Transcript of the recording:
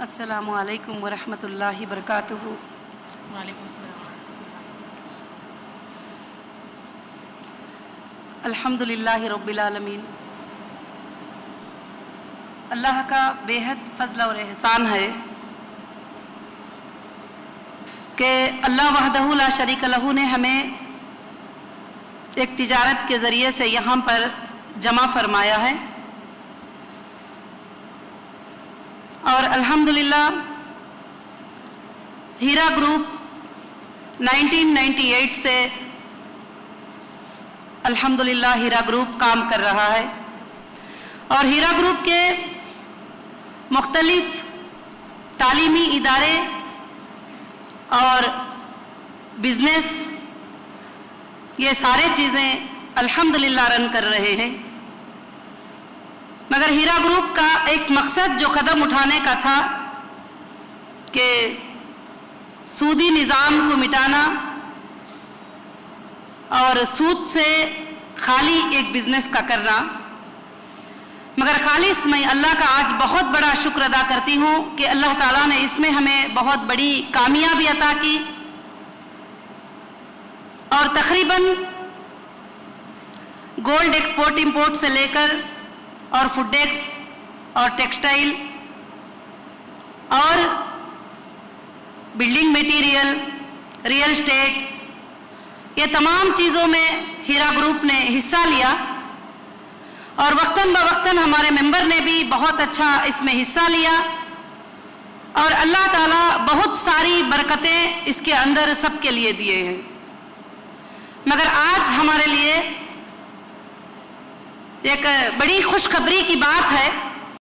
السلام علیکم ورحمۃ اللہ وبرکاتہ۔ وعلیکم السلام۔ الحمد للہ رب العالمین۔ اللہ کا بے حد فضل اور احسان ہے کہ اللہ وحدہ لا شریک لہ نے ہمیں ایک تجارت کے ذریعے سے یہاں پر جمع فرمایا ہے، اور الحمدللہ ہیرا گروپ 1998 سے الحمدللہ ہیرا گروپ کام کر رہا ہے، اور ہیرا گروپ کے مختلف تعلیمی ادارے اور بزنس یہ سارے چیزیں الحمدللہ رن کر رہے ہیں، مگر ہیرا گروپ کا ایک مقصد جو قدم اٹھانے کا تھا کہ سودی نظام کو مٹانا اور سود سے خالی ایک بزنس کا کرنا، مگر خالص میں اللہ کا آج بہت بڑا شکر ادا کرتی ہوں کہ اللہ تعالیٰ نے اس میں ہمیں بہت بڑی کامیابی عطا کی، اور تقریباً گولڈ ایکسپورٹ امپورٹ سے لے کر اور فوڈیکس اور ٹیکسٹائل اور بلڈنگ میٹیریل، ریئل اسٹیٹ، یہ تمام چیزوں میں ہیرا گروپ نے حصہ لیا، اور وقتاً بوقتاً ہمارے ممبر نے بھی بہت اچھا اس میں حصہ لیا، اور اللہ تعالیٰ بہت ساری برکتیں اس کے اندر سب کے لیے دیے ہیں۔ مگر آج ہمارے لیے ایک بڑی خوشخبری کی بات ہے